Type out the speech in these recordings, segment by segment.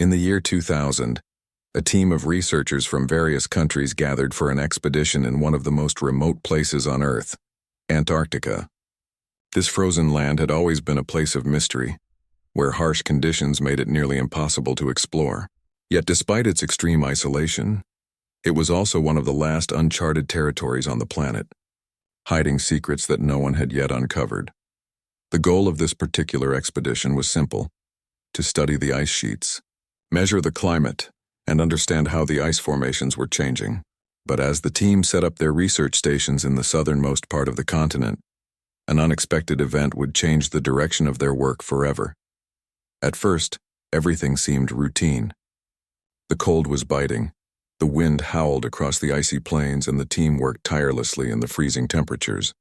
In the year 2000, a team of researchers from various countries gathered for an expedition in one of the most remote places on Earth, Antarctica. This frozen land had always been a place of mystery, where harsh conditions made it nearly impossible to explore. Yet despite its extreme isolation, it was also one of the last uncharted territories on the planet, hiding secrets that no one had yet uncovered. The goal of this particular expedition was simple: to study the ice sheets, measure the climate, and understand how the ice formations were changing. But as the team set up their research stations in the southernmost part of the continent, an unexpected event would change the direction of their work forever. At first, everything seemed routine. The cold was biting, the wind howled across the icy plains, and the team worked tirelessly in the freezing temperatures.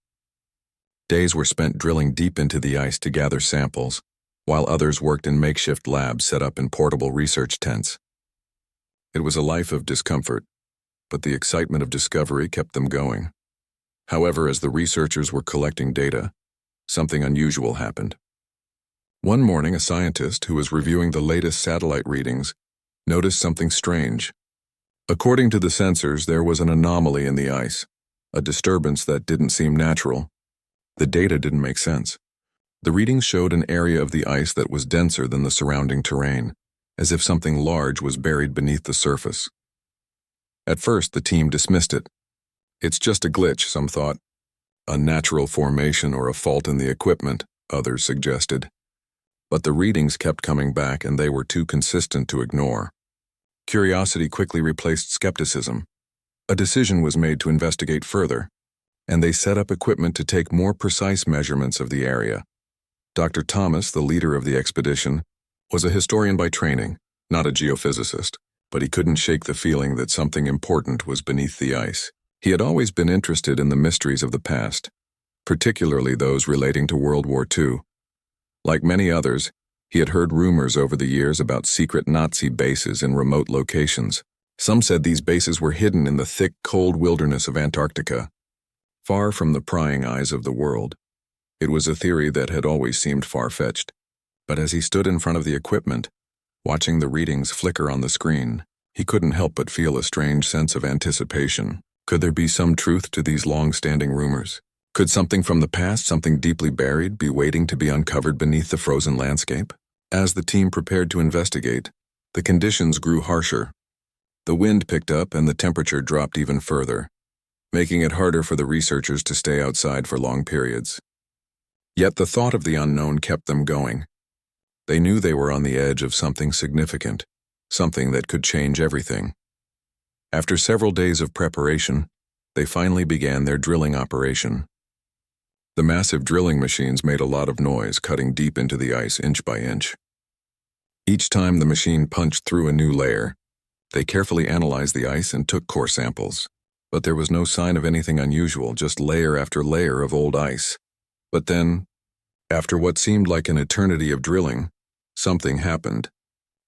Days were spent drilling deep into the ice to gather samples, while others worked in makeshift labs set up in portable research tents. It was a life of discomfort, but the excitement of discovery kept them going. However, as the researchers were collecting data, something unusual happened. One morning, a scientist who was reviewing the latest satellite readings noticed something strange. According to the sensors, there was an anomaly in the ice, a disturbance that didn't seem natural. The data didn't make sense. The readings showed an area of the ice that was denser than the surrounding terrain, as if something large was buried beneath the surface. At first, the team dismissed it. It's just a glitch, some thought. A natural formation or a fault in the equipment, others suggested. But the readings kept coming back, and they were too consistent to ignore. Curiosity quickly replaced skepticism. A decision was made to investigate further, and they set up equipment to take more precise measurements of the area. Dr. Thomas, the leader of the expedition, was a historian by training, not a geophysicist, but he couldn't shake the feeling that something important was beneath the ice. He had always been interested in the mysteries of the past, particularly those relating to World War II. Like many others, he had heard rumors over the years about secret Nazi bases in remote locations. Some said these bases were hidden in the thick, cold wilderness of Antarctica, far from the prying eyes of the world. It was a theory that had always seemed far-fetched. But as he stood in front of the equipment, watching the readings flicker on the screen, he couldn't help but feel a strange sense of anticipation. Could there be some truth to these long-standing rumors? Could something from the past, something deeply buried, be waiting to be uncovered beneath the frozen landscape? As the team prepared to investigate, the conditions grew harsher. The wind picked up and the temperature dropped even further, making it harder for the researchers to stay outside for long periods. Yet the thought of the unknown kept them going. They knew they were on the edge of something significant, something that could change everything. After several days of preparation, they finally began their drilling operation. The massive drilling machines made a lot of noise, cutting deep into the ice inch by inch. Each time the machine punched through a new layer, they carefully analyzed the ice and took core samples. But there was no sign of anything unusual, just layer after layer of old ice. But then, after what seemed like an eternity of drilling, something happened.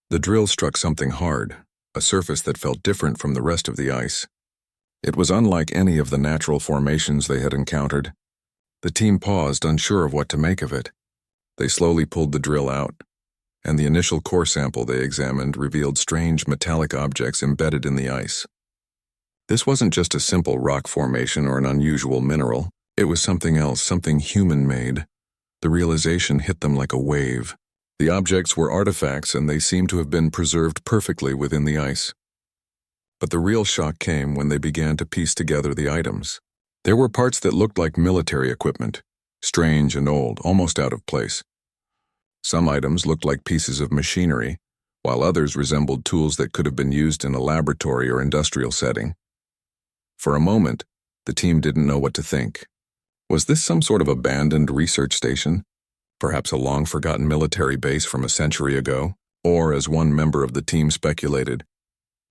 The drill struck something hard, a surface that felt different from the rest of the ice. It was unlike any of the natural formations they had encountered. The team paused, unsure of what to make of it. They slowly pulled the drill out, and the initial core sample they examined revealed strange metallic objects embedded in the ice. This wasn't just a simple rock formation or an unusual mineral. It was something else, something human-made. The realization hit them like a wave. The objects were artifacts, and they seemed to have been preserved perfectly within the ice. But the real shock came when they began to piece together the items. There were parts that looked like military equipment, strange and old, almost out of place. Some items looked like pieces of machinery, while others resembled tools that could have been used in a laboratory or industrial setting. For a moment, the team didn't know what to think. Was this some sort of abandoned research station? Perhaps a long-forgotten military base from a century ago? Or, as one member of the team speculated,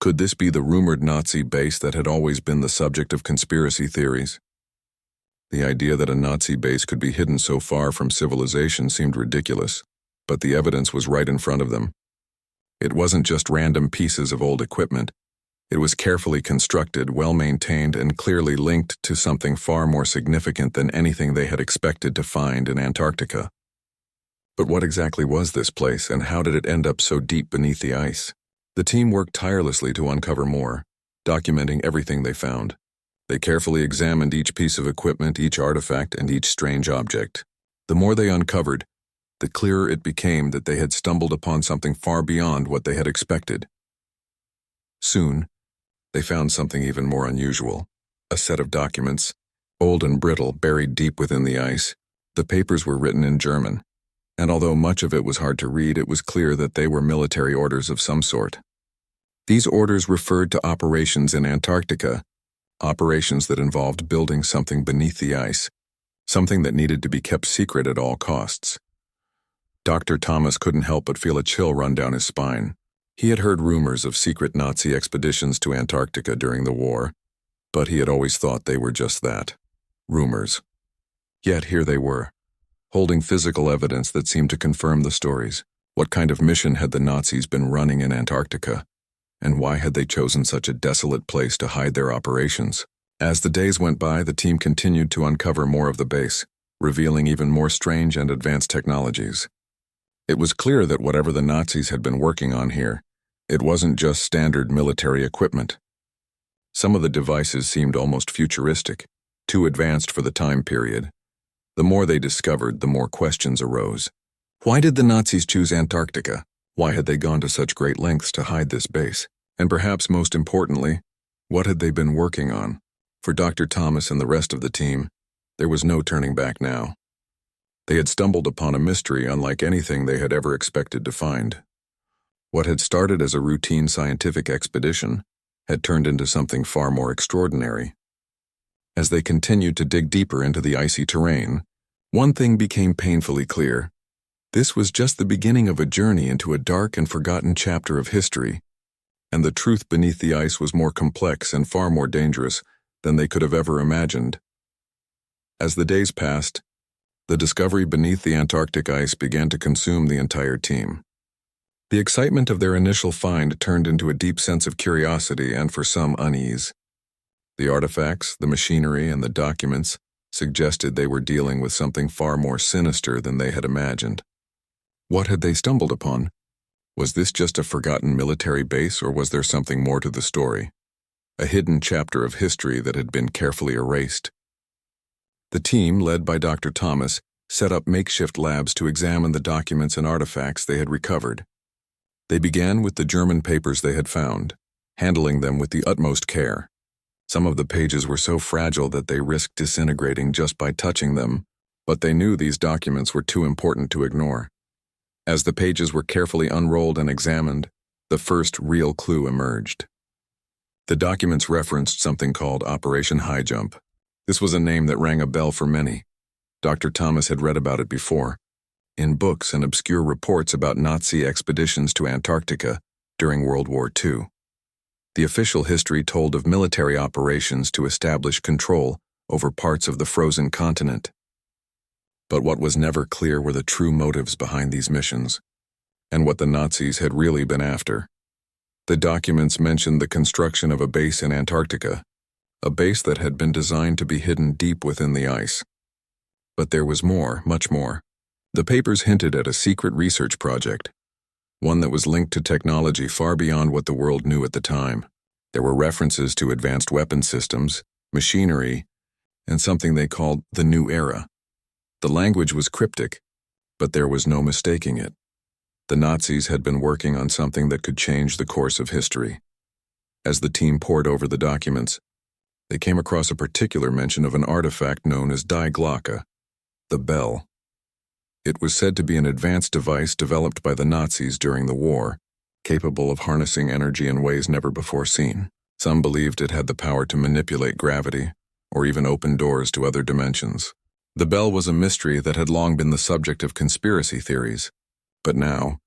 could this be the rumored Nazi base that had always been the subject of conspiracy theories? The idea that a Nazi base could be hidden so far from civilization seemed ridiculous, but the evidence was right in front of them. It wasn't just random pieces of old equipment. It was carefully constructed, well-maintained, and clearly linked to something far more significant than anything they had expected to find in Antarctica. But what exactly was this place, and how did it end up so deep beneath the ice? The team worked tirelessly to uncover more, documenting everything they found. They carefully examined each piece of equipment, each artifact, and each strange object. The more they uncovered, the clearer it became that they had stumbled upon something far beyond what they had expected. Soon, they found something even more unusual. A set of documents, old and brittle, buried deep within the ice. The papers were written in German, and although much of it was hard to read, it was clear that they were military orders of some sort. These orders referred to operations in Antarctica, operations that involved building something beneath the ice, something that needed to be kept secret at all costs. Dr. Thomas couldn't help but feel a chill run down his spine. He had heard rumors of secret Nazi expeditions to Antarctica during the war, but he had always thought they were just that, rumors. Yet here they were, holding physical evidence that seemed to confirm the stories. What kind of mission had the Nazis been running in Antarctica? And why had they chosen such a desolate place to hide their operations? As the days went by, the team continued to uncover more of the base, revealing even more strange and advanced technologies. It was clear that whatever the Nazis had been working on here, it wasn't just standard military equipment. Some of the devices seemed almost futuristic, too advanced for the time period. The more they discovered, the more questions arose. Why did the Nazis choose Antarctica? Why had they gone to such great lengths to hide this base? And perhaps most importantly, what had they been working on? For Dr. Thomas and the rest of the team, there was no turning back now. They had stumbled upon a mystery unlike anything they had ever expected to find. What had started as a routine scientific expedition had turned into something far more extraordinary. As they continued to dig deeper into the icy terrain, one thing became painfully clear. This was just the beginning of a journey into a dark and forgotten chapter of history, and the truth beneath the ice was more complex and far more dangerous than they could have ever imagined. As the days passed, the discovery beneath the Antarctic ice began to consume the entire team. The excitement of their initial find turned into a deep sense of curiosity and, for some, unease. The artifacts, the machinery, and the documents suggested they were dealing with something far more sinister than they had imagined. What had they stumbled upon? Was this just a forgotten military base, or was there something more to the story? A hidden chapter of history that had been carefully erased. The team, led by Dr. Thomas, set up makeshift labs to examine the documents and artifacts they had recovered. They began with the German papers they had found, handling them with the utmost care. Some of the pages were so fragile that they risked disintegrating just by touching them, but they knew these documents were too important to ignore. As the pages were carefully unrolled and examined, the first real clue emerged. The documents referenced something called Operation High Jump. This was a name that rang a bell for many. Dr. Thomas had read about it before, in books and obscure reports about Nazi expeditions to Antarctica during World War II. The official history told of military operations to establish control over parts of the frozen continent. But what was never clear were the true motives behind these missions, and what the Nazis had really been after. The documents mentioned the construction of a base in Antarctica, a base that had been designed to be hidden deep within the ice. But there was more, much more. The papers hinted at a secret research project, one that was linked to technology far beyond what the world knew at the time. There were references to advanced weapon systems, machinery, and something they called the New Era. The language was cryptic, but there was no mistaking it. The Nazis had been working on something that could change the course of history. As the team pored over the documents, they came across a particular mention of an artifact known as Die Glocke, the bell. It was said to be an advanced device developed by the Nazis during the war, capable of harnessing energy in ways never before seen. Some believed it had the power to manipulate gravity, or even open doors to other dimensions. The bell was a mystery that had long been the subject of conspiracy theories, but now,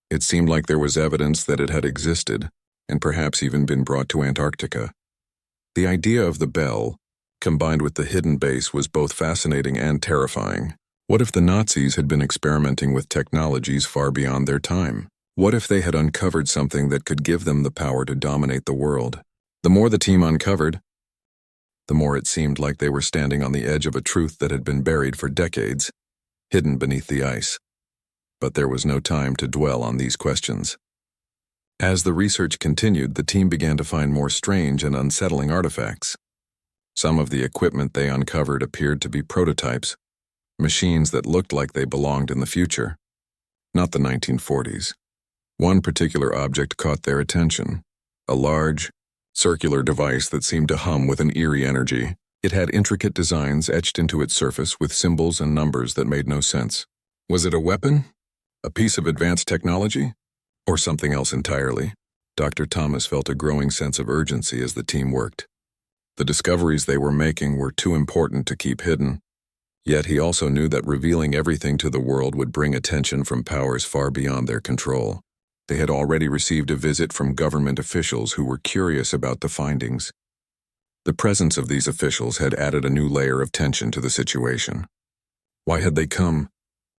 it seemed like there was evidence that it had existed, and perhaps even been brought to Antarctica. The idea of the bell, combined with the hidden base, was both fascinating and terrifying. What if the Nazis had been experimenting with technologies far beyond their time? What if they had uncovered something that could give them the power to dominate the world? The more the team uncovered, the more it seemed like they were standing on the edge of a truth that had been buried for decades, hidden beneath the ice. But there was no time to dwell on these questions. As the research continued, the team began to find more strange and unsettling artifacts. Some of the equipment they uncovered appeared to be prototypes, machines that looked like they belonged in the future, not the 1940s. One particular object caught their attention, a large, circular device that seemed to hum with an eerie energy. It had intricate designs etched into its surface with symbols and numbers that made no sense. Was it a weapon? A piece of advanced technology? Or something else entirely? Dr. Thomas felt a growing sense of urgency as the team worked. The discoveries they were making were too important to keep hidden. Yet he also knew that revealing everything to the world would bring attention from powers far beyond their control. They had already received a visit from government officials who were curious about the findings. The presence of these officials had added a new layer of tension to the situation. Why had they come?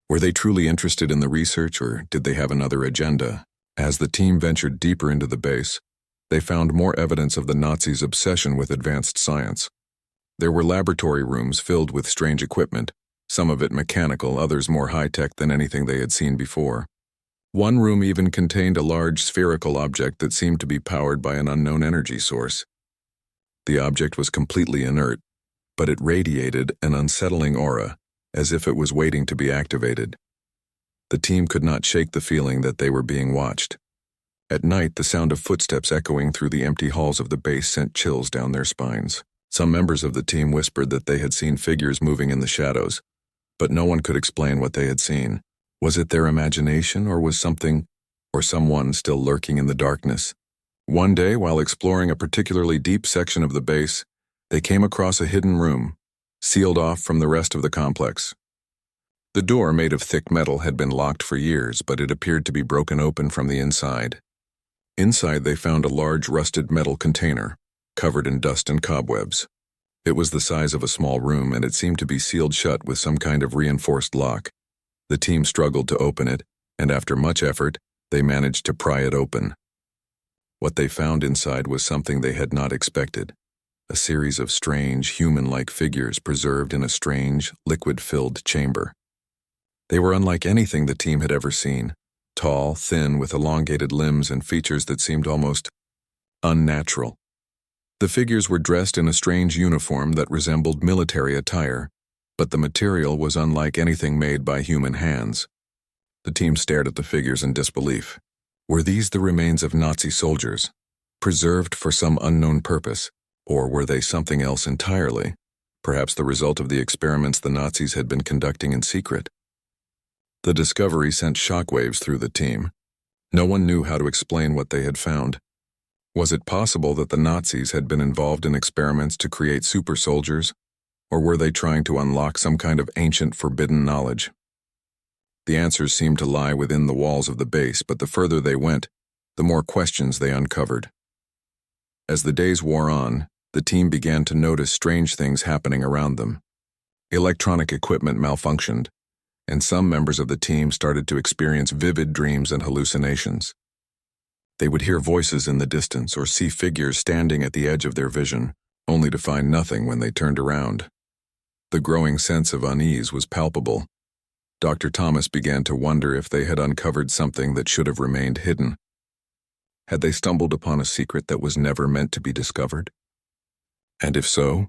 Were they truly interested in the research, or did they have another agenda? As the team ventured deeper into the base, they found more evidence of the Nazis' obsession with advanced science. There were laboratory rooms filled with strange equipment, some of it mechanical, others more high-tech than anything they had seen before. One room even contained a large spherical object that seemed to be powered by an unknown energy source. The object was completely inert, but it radiated an unsettling aura, as if it was waiting to be activated. The team could not shake the feeling that they were being watched. At night, the sound of footsteps echoing through the empty halls of the base sent chills down their spines. Some members of the team whispered that they had seen figures moving in the shadows, but no one could explain what they had seen. Was it their imagination, or was something or someone still lurking in the darkness? One day, while exploring a particularly deep section of the base, they came across a hidden room, sealed off from the rest of the complex. The door, made of thick metal, had been locked for years, but it appeared to be broken open from the inside. Inside, they found a large rusted metal container, covered in dust and cobwebs. It was the size of a small room, and it seemed to be sealed shut with some kind of reinforced lock. The team struggled to open it, and after much effort, they managed to pry it open. What they found inside was something they had not expected. A series of strange, human-like figures preserved in a strange, liquid-filled chamber. They were unlike anything the team had ever seen, tall, thin, with elongated limbs and features that seemed almost unnatural. The figures were dressed in a strange uniform that resembled military attire, but the material was unlike anything made by human hands. The team stared at the figures in disbelief. Were these the remains of Nazi soldiers, preserved for some unknown purpose, or were they something else entirely, perhaps the result of the experiments the Nazis had been conducting in secret? The discovery sent shockwaves through the team. No one knew how to explain what they had found. Was it possible that the Nazis had been involved in experiments to create super soldiers, or were they trying to unlock some kind of ancient forbidden knowledge? The answers seemed to lie within the walls of the base, but the further they went, the more questions they uncovered. As the days wore on, the team began to notice strange things happening around them. Electronic equipment malfunctioned, and some members of the team started to experience vivid dreams and hallucinations. They would hear voices in the distance or see figures standing at the edge of their vision, only to find nothing when they turned around. The growing sense of unease was palpable. Dr. Thomas began to wonder if they had uncovered something that should have remained hidden. Had they stumbled upon a secret that was never meant to be discovered? And if so,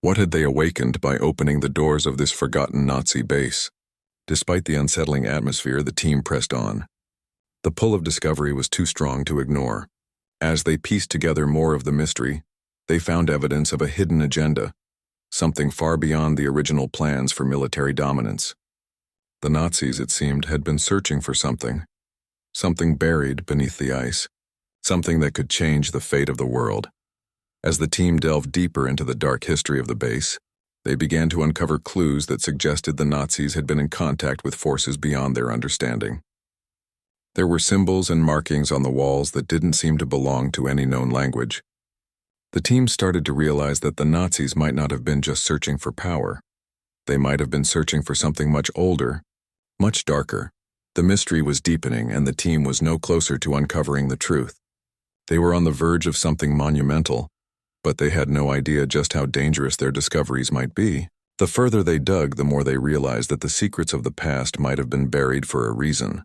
what had they awakened by opening the doors of this forgotten Nazi base? Despite the unsettling atmosphere, the team pressed on. The pull of discovery was too strong to ignore. As they pieced together more of the mystery, they found evidence of a hidden agenda, something far beyond the original plans for military dominance. The Nazis, it seemed, had been searching for something buried beneath the ice, something that could change the fate of the world. As the team delved deeper into the dark history of the base, they began to uncover clues that suggested the Nazis had been in contact with forces beyond their understanding. There were symbols and markings on the walls that didn't seem to belong to any known language. The team started to realize that the Nazis might not have been just searching for power. They might have been searching for something much older, much darker. The mystery was deepening, and the team was no closer to uncovering the truth. They were on the verge of something monumental, but they had no idea just how dangerous their discoveries might be. The further they dug, the more they realized that the secrets of the past might have been buried for a reason.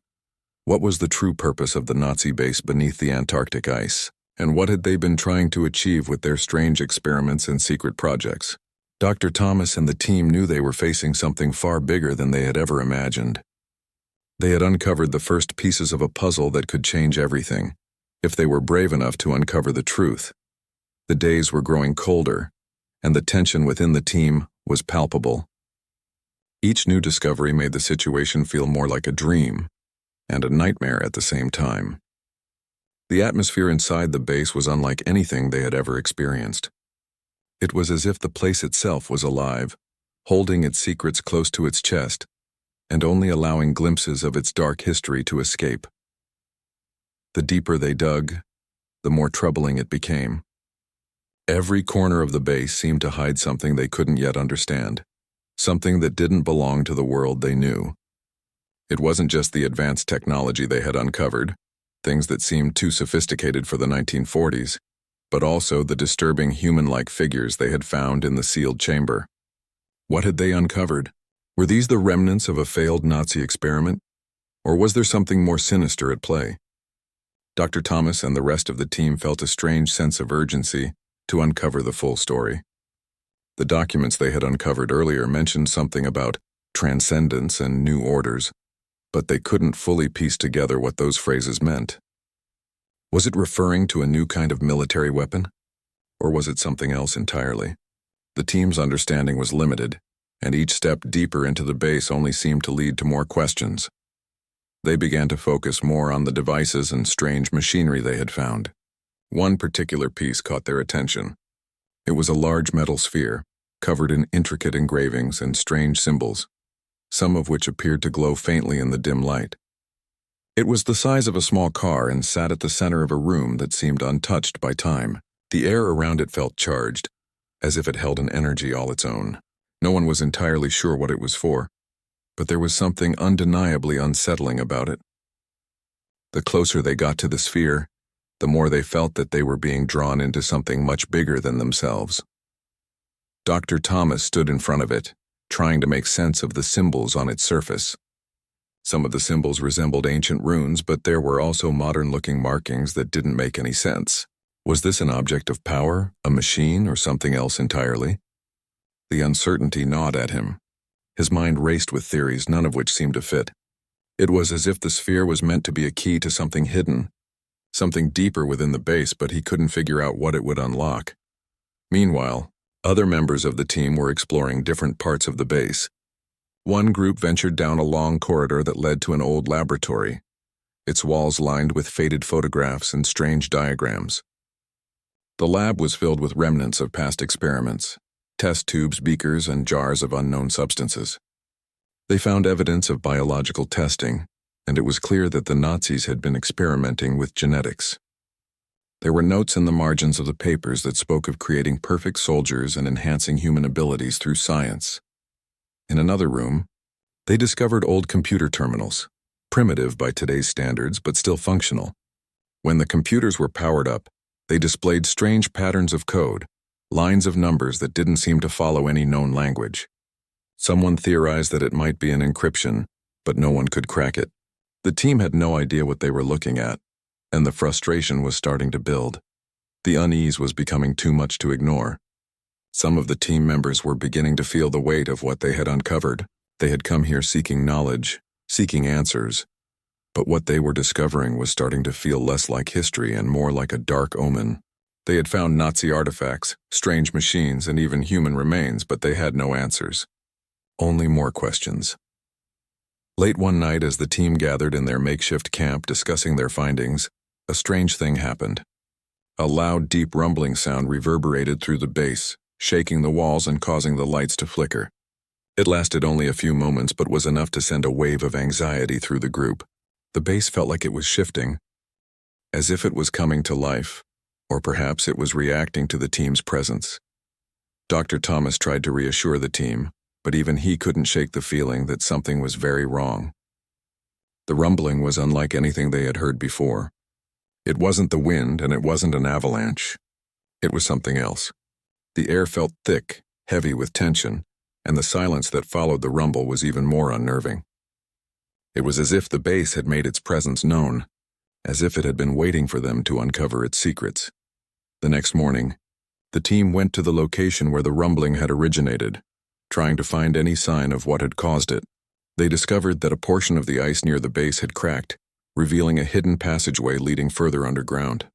What was the true purpose of the Nazi base beneath the Antarctic ice? And what had they been trying to achieve with their strange experiments and secret projects? Dr. Thomas and the team knew they were facing something far bigger than they had ever imagined. They had uncovered the first pieces of a puzzle that could change everything, if they were brave enough to uncover the truth. The days were growing colder, and the tension within the team was palpable. Each new discovery made the situation feel more like a dream and a nightmare at the same time. The atmosphere inside the base was unlike anything they had ever experienced. It was as if the place itself was alive, holding its secrets close to its chest, and only allowing glimpses of its dark history to escape. The deeper they dug, the more troubling it became. Every corner of the base seemed to hide something they couldn't yet understand, something that didn't belong to the world they knew. It wasn't just the advanced technology they had uncovered, things that seemed too sophisticated for the 1940s, but also the disturbing human-like figures they had found in the sealed chamber. What had they uncovered? Were these the remnants of a failed Nazi experiment? Or was there something more sinister at play? Dr. Thomas and the rest of the team felt a strange sense of urgency to uncover the full story. The documents they had uncovered earlier mentioned something about transcendence and new orders, but they couldn't fully piece together what those phrases meant. Was it referring to a new kind of military weapon? Or was it something else entirely? The team's understanding was limited, and each step deeper into the base only seemed to lead to more questions. They began to focus more on the devices and strange machinery they had found. One particular piece caught their attention. It was a large metal sphere, covered in intricate engravings and strange symbols, some of which appeared to glow faintly in the dim light. It was the size of a small car and sat at the center of a room that seemed untouched by time. The air around it felt charged, as if it held an energy all its own. No one was entirely sure what it was for, but there was something undeniably unsettling about it. The closer they got to the sphere, the more they felt that they were being drawn into something much bigger than themselves. Dr. Thomas stood in front of it, trying to make sense of the symbols on its surface. Some of the symbols resembled ancient runes, but there were also modern-looking markings that didn't make any sense. Was this an object of power, a machine, or something else entirely? The uncertainty gnawed at him. His mind raced with theories, none of which seemed to fit. It was as if the sphere was meant to be a key to something hidden, something deeper within the base, but he couldn't figure out what it would unlock. Meanwhile, other members of the team were exploring different parts of the base. One group ventured down a long corridor that led to an old laboratory, its walls lined with faded photographs and strange diagrams. The lab was filled with remnants of past experiments, test tubes, beakers, and jars of unknown substances. They found evidence of biological testing, and it was clear that the Nazis had been experimenting with genetics. There were notes in the margins of the papers that spoke of creating perfect soldiers and enhancing human abilities through science. In another room, they discovered old computer terminals, primitive by today's standards but still functional. When the computers were powered up, they displayed strange patterns of code, lines of numbers that didn't seem to follow any known language. Someone theorized that it might be an encryption, but no one could crack it. The team had no idea what they were looking at, and the frustration was starting to build. The unease was becoming too much to ignore. Some of the team members were beginning to feel the weight of what they had uncovered. They had come here seeking knowledge, seeking answers, but what they were discovering was starting to feel less like history and more like a dark omen. They had found Nazi artifacts, strange machines, and even human remains, but they had no answers. Only more questions. Late one night, as the team gathered in their makeshift camp discussing their findings, a strange thing happened. A loud, deep rumbling sound reverberated through the base, shaking the walls and causing the lights to flicker. It lasted only a few moments, but was enough to send a wave of anxiety through the group. The base felt like it was shifting, as if it was coming to life, or perhaps it was reacting to the team's presence. Dr. Thomas tried to reassure the team, but even he couldn't shake the feeling that something was very wrong. The rumbling was unlike anything they had heard before. It wasn't the wind, and it wasn't an avalanche. It was something else. The air felt thick, heavy with tension, and the silence that followed the rumble was even more unnerving. It was as if the base had made its presence known, as if it had been waiting for them to uncover its secrets. The next morning, the team went to the location where the rumbling had originated, trying to find any sign of what had caused it. They discovered that a portion of the ice near the base had cracked, revealing a hidden passageway leading further underground.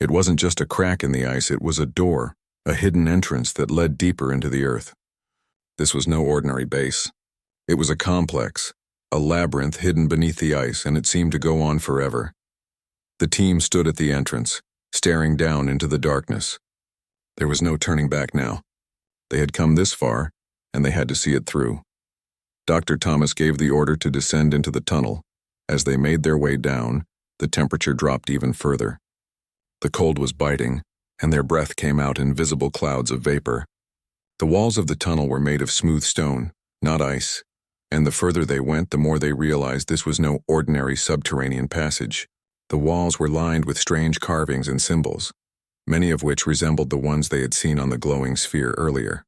It wasn't just a crack in the ice, it was a door, a hidden entrance that led deeper into the earth. This was no ordinary base. It was a complex, a labyrinth hidden beneath the ice, and it seemed to go on forever. The team stood at the entrance, staring down into the darkness. There was no turning back now. They had come this far, and they had to see it through. Dr. Thomas gave the order to descend into the tunnel. As they made their way down, the temperature dropped even further. The cold was biting, and their breath came out in visible clouds of vapor. The walls of the tunnel were made of smooth stone, not ice, and the further they went, the more they realized this was no ordinary subterranean passage. The walls were lined with strange carvings and symbols, many of which resembled the ones they had seen on the glowing sphere earlier.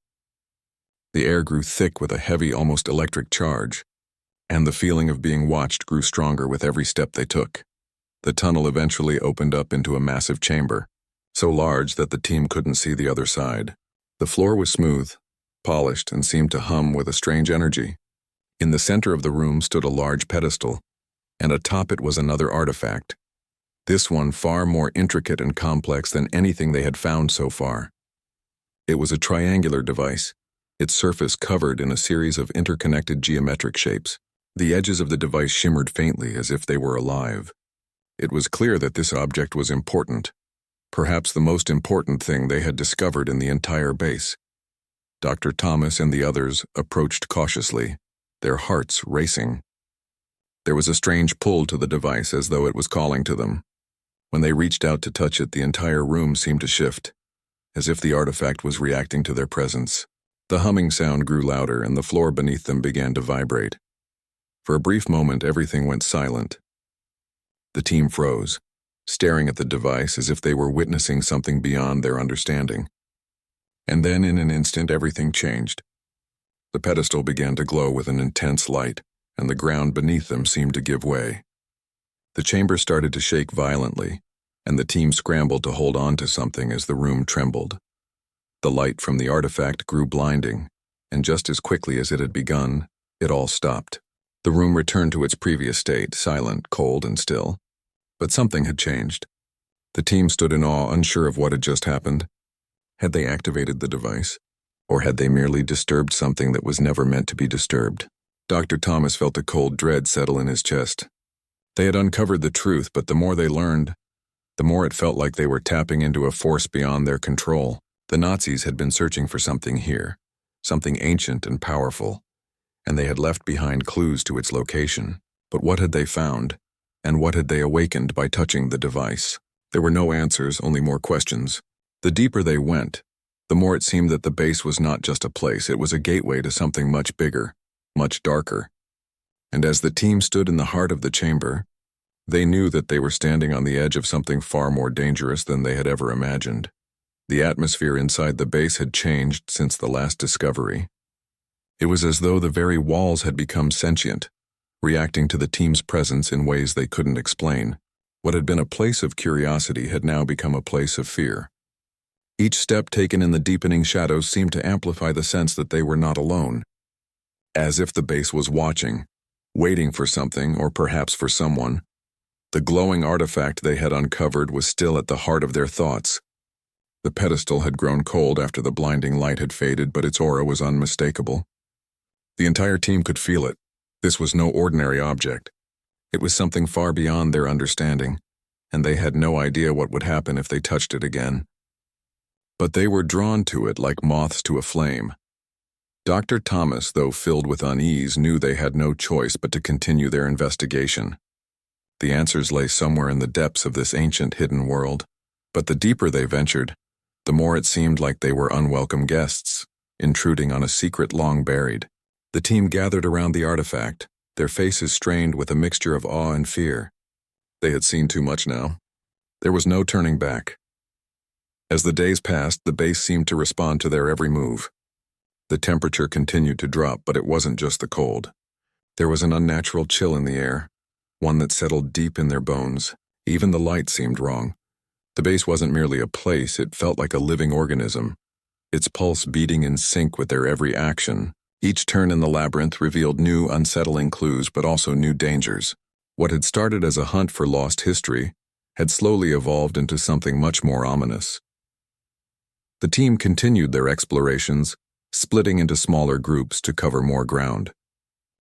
The air grew thick with a heavy, almost electric charge, and the feeling of being watched grew stronger with every step they took. The tunnel eventually opened up into a massive chamber, so large that the team couldn't see the other side. The floor was smooth, polished, and seemed to hum with a strange energy. In the center of the room stood a large pedestal, and atop it was another artifact, this one far more intricate and complex than anything they had found so far. It was a triangular device, its surface covered in a series of interconnected geometric shapes. The edges of the device shimmered faintly as if they were alive. It was clear that this object was important, perhaps the most important thing they had discovered in the entire base. Dr. Thomas and the others approached cautiously, their hearts racing. There was a strange pull to the device as though it was calling to them. When they reached out to touch it, the entire room seemed to shift, as if the artifact was reacting to their presence. The humming sound grew louder, and the floor beneath them began to vibrate. For a brief moment, everything went silent. The team froze, staring at the device as if they were witnessing something beyond their understanding. And then, in an instant, everything changed. The pedestal began to glow with an intense light, and the ground beneath them seemed to give way. The chamber started to shake violently, and the team scrambled to hold on to something as the room trembled. The light from the artifact grew blinding, and just as quickly as it had begun, it all stopped. The room returned to its previous state, silent, cold, and still. But something had changed. The team stood in awe, unsure of what had just happened. Had they activated the device? Or had they merely disturbed something that was never meant to be disturbed? Dr. Thomas felt a cold dread settle in his chest. They had uncovered the truth, but the more they learned, the more it felt like they were tapping into a force beyond their control. The Nazis had been searching for something here, something ancient and powerful, and they had left behind clues to its location. But what had they found, and what had they awakened by touching the device? There were no answers, only more questions. The deeper they went, the more it seemed that the base was not just a place, it was a gateway to something much bigger, much darker. And as the team stood in the heart of the chamber, they knew that they were standing on the edge of something far more dangerous than they had ever imagined. The atmosphere inside the base had changed since the last discovery. It was as though the very walls had become sentient, reacting to the team's presence in ways they couldn't explain. What had been a place of curiosity had now become a place of fear. Each step taken in the deepening shadows seemed to amplify the sense that they were not alone. As if the base was watching, waiting for something, or perhaps for someone. The glowing artifact they had uncovered was still at the heart of their thoughts. The pedestal had grown cold after the blinding light had faded, but its aura was unmistakable. The entire team could feel it. This was no ordinary object. It was something far beyond their understanding, and they had no idea what would happen if they touched it again. But they were drawn to it like moths to a flame. Dr. Thomas, though filled with unease, knew they had no choice but to continue their investigation. The answers lay somewhere in the depths of this ancient hidden world, but the deeper they ventured, the more it seemed like they were unwelcome guests, intruding on a secret long buried. The team gathered around the artifact, their faces strained with a mixture of awe and fear. They had seen too much now. There was no turning back. As the days passed, the base seemed to respond to their every move. The temperature continued to drop, but it wasn't just the cold. There was an unnatural chill in the air, one that settled deep in their bones. Even the light seemed wrong. The base wasn't merely a place, it felt like a living organism, its pulse beating in sync with their every action. Each turn in the labyrinth revealed new, unsettling clues, but also new dangers. What had started as a hunt for lost history had slowly evolved into something much more ominous. The team continued their explorations, splitting into smaller groups to cover more ground.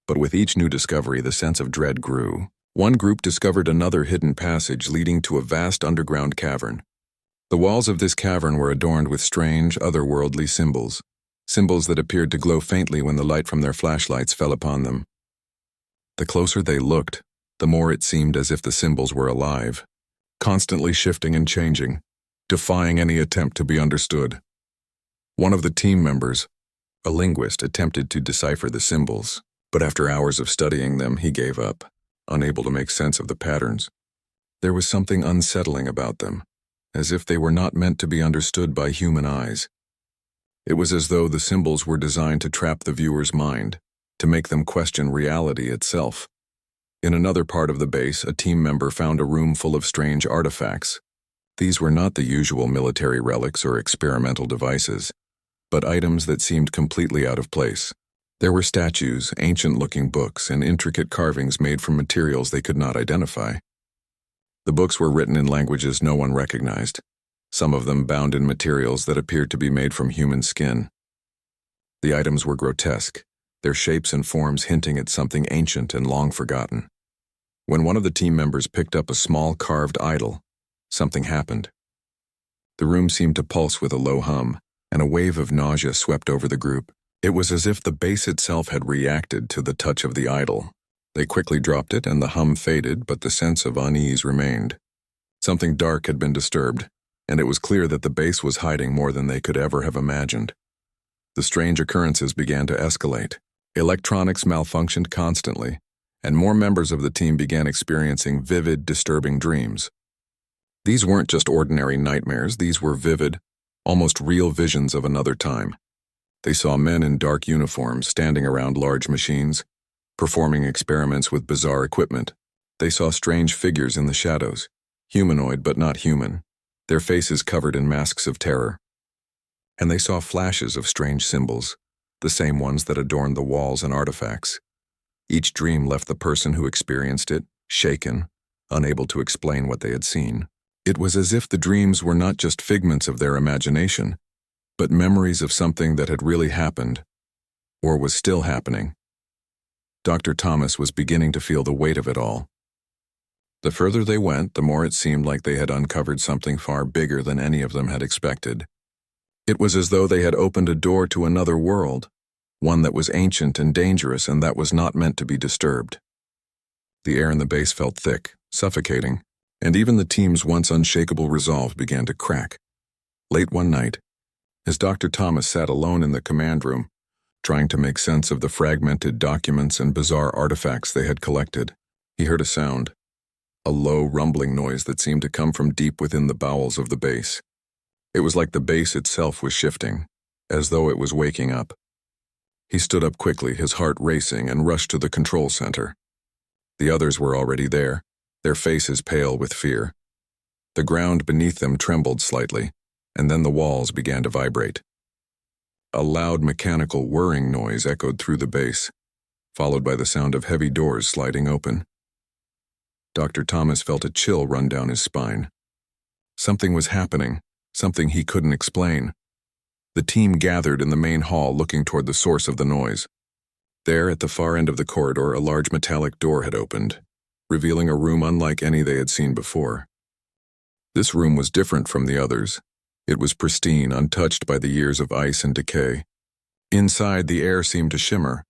But with each new discovery, the sense of dread grew. One group discovered another hidden passage leading to a vast underground cavern. The walls of this cavern were adorned with strange, otherworldly symbols that appeared to glow faintly when the light from their flashlights fell upon them. The closer they looked, the more it seemed as if the symbols were alive, constantly shifting and changing, defying any attempt to be understood. One of the team members, a linguist, attempted to decipher the symbols, but after hours of studying them, he gave up, unable to make sense of the patterns. There was something unsettling about them, as if they were not meant to be understood by human eyes. It was as though the symbols were designed to trap the viewer's mind, to make them question reality itself. In another part of the base, a team member found a room full of strange artifacts. These were not the usual military relics or experimental devices, but items that seemed completely out of place. There were statues, ancient-looking books, and intricate carvings made from materials they could not identify. The books were written in languages no one recognized, some of them bound in materials that appeared to be made from human skin. The items were grotesque, their shapes and forms hinting at something ancient and long forgotten. When one of the team members picked up a small carved idol, something happened. The room seemed to pulse with a low hum, and a wave of nausea swept over the group. It was as if the base itself had reacted to the touch of the idol. They quickly dropped it and the hum faded, but the sense of unease remained. Something dark had been disturbed, and it was clear that the base was hiding more than they could ever have imagined. The strange occurrences began to escalate. Electronics malfunctioned constantly, and more members of the team began experiencing vivid, disturbing dreams. These weren't just ordinary nightmares, these were vivid, almost real visions of another time. They saw men in dark uniforms standing around large machines, performing experiments with bizarre equipment. They saw strange figures in the shadows, humanoid but not human, their faces covered in masks of terror. And they saw flashes of strange symbols, the same ones that adorned the walls and artifacts. Each dream left the person who experienced it shaken, unable to explain what they had seen. It was as if the dreams were not just figments of their imagination, but memories of something that had really happened, or was still happening. Dr. Thomas was beginning to feel the weight of it all. The further they went, the more it seemed like they had uncovered something far bigger than any of them had expected. It was as though they had opened a door to another world, one that was ancient and dangerous and that was not meant to be disturbed. The air in the base felt thick, suffocating, and even the team's once unshakable resolve began to crack. Late one night, as Dr. Thomas sat alone in the command room, trying to make sense of the fragmented documents and bizarre artifacts they had collected, he heard a sound, a low, rumbling noise that seemed to come from deep within the bowels of the base. It was like the base itself was shifting, as though it was waking up. He stood up quickly, his heart racing, and rushed to the control center. The others were already there, their faces pale with fear. The ground beneath them trembled slightly, and then the walls began to vibrate. A loud mechanical whirring noise echoed through the base, followed by the sound of heavy doors sliding open. Dr. Thomas felt a chill run down his spine. Something was happening, something he couldn't explain. The team gathered in the main hall looking toward the source of the noise. There, at the far end of the corridor, a large metallic door had opened, revealing a room unlike any they had seen before. This room was different from the others. It was pristine, untouched by the years of ice and decay. Inside, the air seemed to shimmer,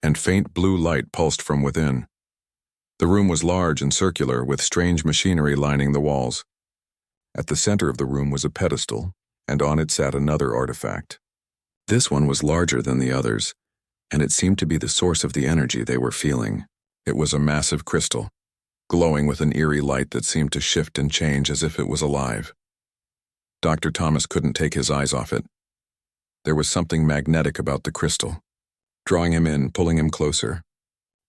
and faint blue light pulsed from within. The room was large and circular, with strange machinery lining the walls. At the center of the room was a pedestal, and on it sat another artifact. This one was larger than the others, and it seemed to be the source of the energy they were feeling. It was a massive crystal, glowing with an eerie light that seemed to shift and change as if it was alive. Dr. Thomas couldn't take his eyes off it. There was something magnetic about the crystal, drawing him in, pulling him closer.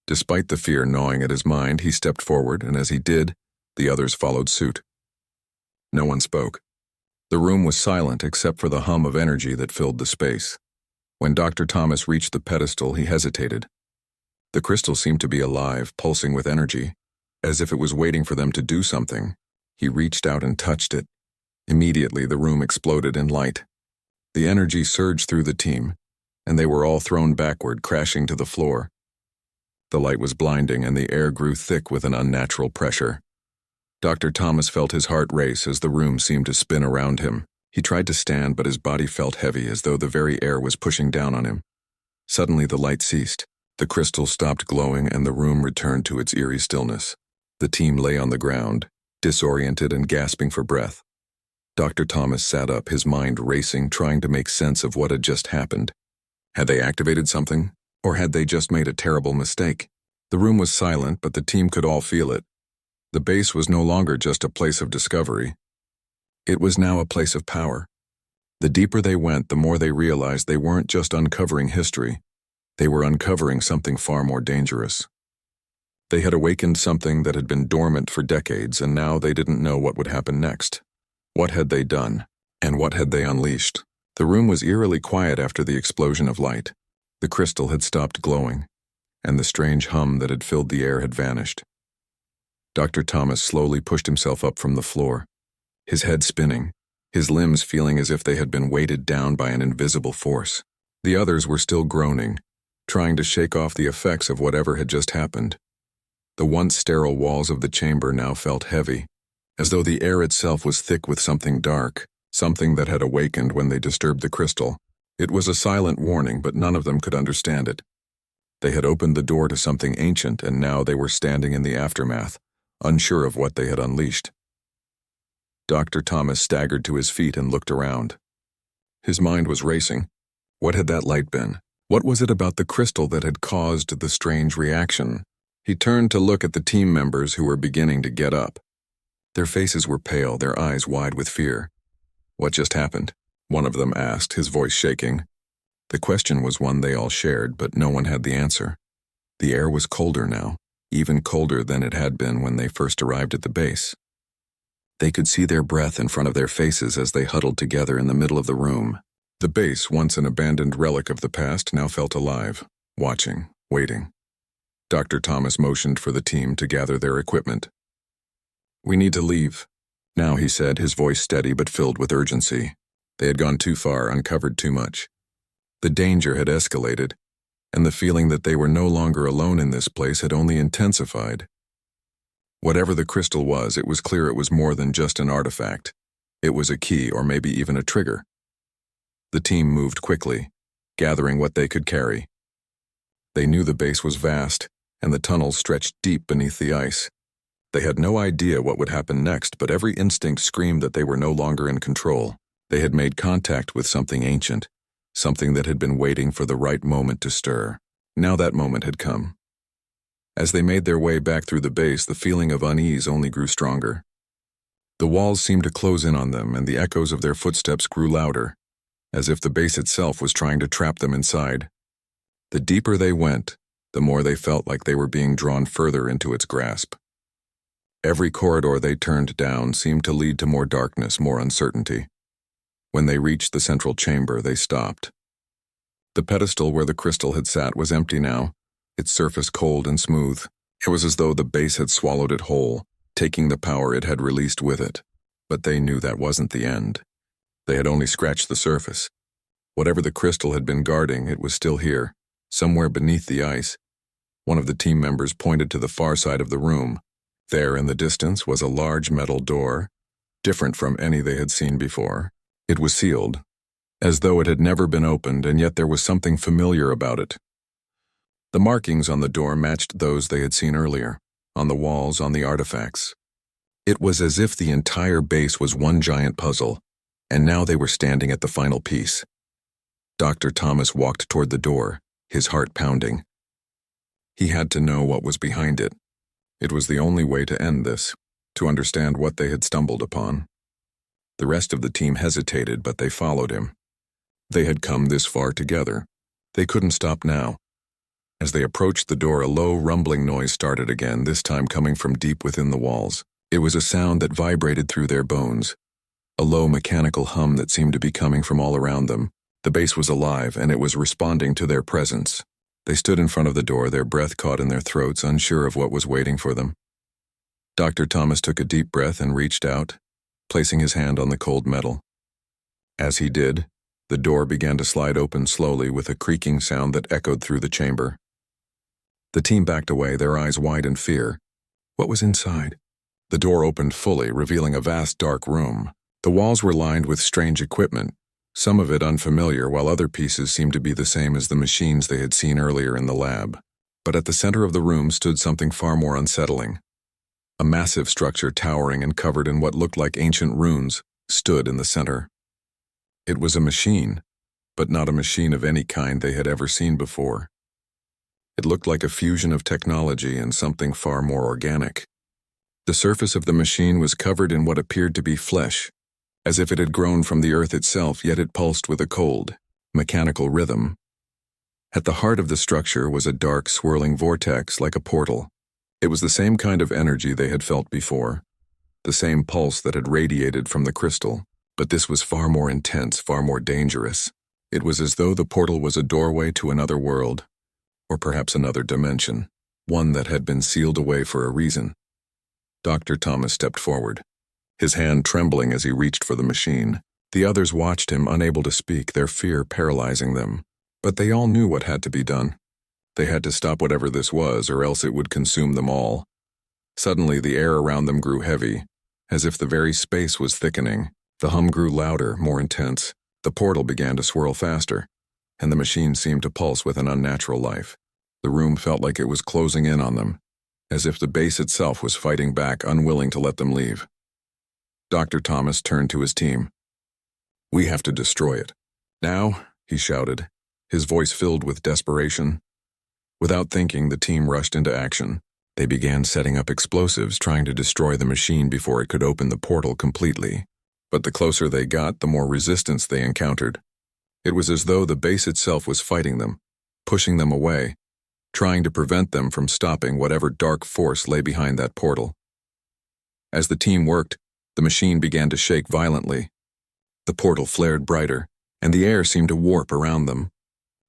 Despite the fear gnawing at his mind, he stepped forward, and as he did, the others followed suit. No one spoke. The room was silent except for the hum of energy that filled the space. When Dr. Thomas reached the pedestal, he hesitated. The crystal seemed to be alive, pulsing with energy, as if it was waiting for them to do something. He reached out and touched it. Immediately, the room exploded in light. The energy surged through the team, and they were all thrown backward, crashing to the floor. The light was blinding, and the air grew thick with an unnatural pressure. Dr. Thomas felt his heart race as the room seemed to spin around him. He tried to stand, but his body felt heavy, as though the very air was pushing down on him. Suddenly, the light ceased. The crystal stopped glowing, and the room returned to its eerie stillness. The team lay on the ground, disoriented and gasping for breath. Dr. Thomas sat up, his mind racing, trying to make sense of what had just happened. Had they activated something? Or had they just made a terrible mistake? The room was silent, but the team could all feel it. The base was no longer just a place of discovery. It was now a place of power. The deeper they went, the more they realized they weren't just uncovering history. They were uncovering something far more dangerous. They had awakened something that had been dormant for decades, and now they didn't know what would happen next. What had they done? And what had they unleashed? The room was eerily quiet after the explosion of light. The crystal had stopped glowing, and the strange hum that had filled the air had vanished. Dr. Thomas slowly pushed himself up from the floor, his head spinning, his limbs feeling as if they had been weighted down by an invisible force. The others were still groaning, trying to shake off the effects of whatever had just happened. The once sterile walls of the chamber now felt heavy, as though the air itself was thick with something dark, something that had awakened when they disturbed the crystal. It was a silent warning, but none of them could understand it. They had opened the door to something ancient, and now they were standing in the aftermath, unsure of what they had unleashed. Dr. Thomas staggered to his feet and looked around. His mind was racing. What had that light been? What was it about the crystal that had caused the strange reaction? He turned to look at the team members who were beginning to get up. Their faces were pale, their eyes wide with fear. "What just happened?" one of them asked, his voice shaking. The question was one they all shared, but no one had the answer. The air was colder now, even colder than it had been when they first arrived at the base. They could see their breath in front of their faces as they huddled together in the middle of the room. The base, once an abandoned relic of the past, now felt alive, watching, waiting. Dr. Thomas motioned for the team to gather their equipment. "We need to leave," now he said, his voice steady but filled with urgency. They had gone too far, uncovered too much. The danger had escalated, and the feeling that they were no longer alone in this place had only intensified. Whatever the crystal was, it was clear it was more than just an artifact. It was a key, or maybe even a trigger. The team moved quickly, gathering what they could carry. They knew the base was vast, and the tunnels stretched deep beneath the ice. They had no idea what would happen next, but every instinct screamed that they were no longer in control. They had made contact with something ancient, something that had been waiting for the right moment to stir. Now that moment had come. As they made their way back through the base, the feeling of unease only grew stronger. The walls seemed to close in on them, and the echoes of their footsteps grew louder, as if the base itself was trying to trap them inside. The deeper they went, the more they felt like they were being drawn further into its grasp. Every corridor they turned down seemed to lead to more darkness, more uncertainty. When they reached the central chamber, they stopped. The pedestal where the crystal had sat was empty now, its surface cold and smooth. It was as though the base had swallowed it whole, taking the power it had released with it. But they knew that wasn't the end. They had only scratched the surface. Whatever the crystal had been guarding, it was still here, somewhere beneath the ice. One of the team members pointed to the far side of the room. There in the distance was a large metal door, different from any they had seen before. It was sealed, as though it had never been opened, and yet there was something familiar about it. The markings on the door matched those they had seen earlier, on the walls, on the artifacts. It was as if the entire base was one giant puzzle, and now they were standing at the final piece. Dr. Thomas walked toward the door, his heart pounding. He had to know what was behind it. It was the only way to end this, to understand what they had stumbled upon. The rest of the team hesitated, but they followed him. They had come this far together. They couldn't stop now. As they approached the door, a low, rumbling noise started again, this time coming from deep within the walls. It was a sound that vibrated through their bones, a low, mechanical hum that seemed to be coming from all around them. The base was alive, and it was responding to their presence. They stood in front of the door, their breath caught in their throats, unsure of what was waiting for them. Dr. Thomas took a deep breath and reached out, placing his hand on the cold metal. As he did, the door began to slide open slowly with a creaking sound that echoed through the chamber. The team backed away, their eyes wide in fear. What was inside? The door opened fully, revealing a vast dark room. The walls were lined with strange equipment, some of it unfamiliar, while other pieces seemed to be the same as the machines they had seen earlier in the lab. But at the center of the room stood something far more unsettling. A massive structure, towering and covered in what looked like ancient runes, stood in the center. It was a machine, but not a machine of any kind they had ever seen before. It looked like a fusion of technology and something far more organic. The surface of the machine was covered in what appeared to be flesh, as if it had grown from the earth itself, yet it pulsed with a cold, mechanical rhythm. At the heart of the structure was a dark, swirling vortex like a portal. It was the same kind of energy they had felt before, the same pulse that had radiated from the crystal, but this was far more intense, far more dangerous. It was as though the portal was a doorway to another world, or perhaps another dimension, one that had been sealed away for a reason. Dr. Thomas stepped forward, his hand trembling as he reached for the machine. The others watched him, unable to speak, their fear paralyzing them. But they all knew what had to be done. They had to stop whatever this was, or else it would consume them all. Suddenly, the air around them grew heavy, as if the very space was thickening. The hum grew louder, more intense. The portal began to swirl faster, and the machine seemed to pulse with an unnatural life. The room felt like it was closing in on them, as if the base itself was fighting back, unwilling to let them leave. Dr. Thomas turned to his team. "We have to destroy it. Now," he shouted, his voice filled with desperation. Without thinking, the team rushed into action. They began setting up explosives, trying to destroy the machine before it could open the portal completely. But the closer they got, the more resistance they encountered. It was as though the base itself was fighting them, pushing them away, trying to prevent them from stopping whatever dark force lay behind that portal. As the team worked, the machine began to shake violently. The portal flared brighter, and the air seemed to warp around them.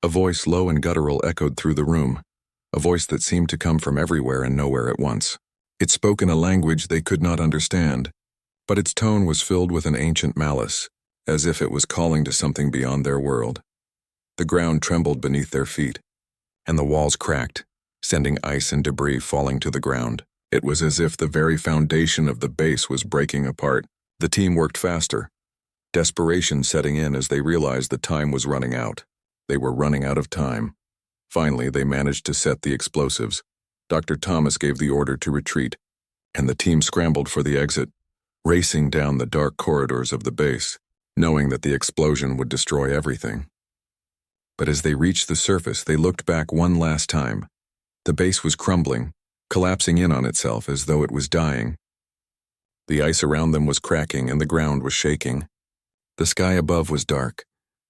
A voice, low and guttural, echoed through the room, a voice that seemed to come from everywhere and nowhere at once. It spoke in a language they could not understand, but its tone was filled with an ancient malice, as if it was calling to something beyond their world. The ground trembled beneath their feet, and the walls cracked, sending ice and debris falling to the ground. It was as if the very foundation of the base was breaking apart. The team worked faster, desperation setting in as they realized the time was running out. They were running out of time. Finally, they managed to set the explosives. Dr. Thomas gave the order to retreat, and the team scrambled for the exit, racing down the dark corridors of the base, knowing that the explosion would destroy everything. But as they reached the surface, they looked back one last time. The base was crumbling, collapsing in on itself as though it was dying. The ice around them was cracking and the ground was shaking. The sky above was dark,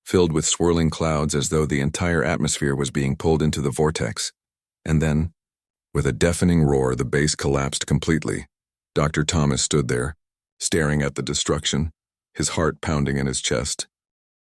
filled with swirling clouds as though the entire atmosphere was being pulled into the vortex. And then, with a deafening roar, the base collapsed completely. Dr. Thomas stood there, staring at the destruction, his heart pounding in his chest.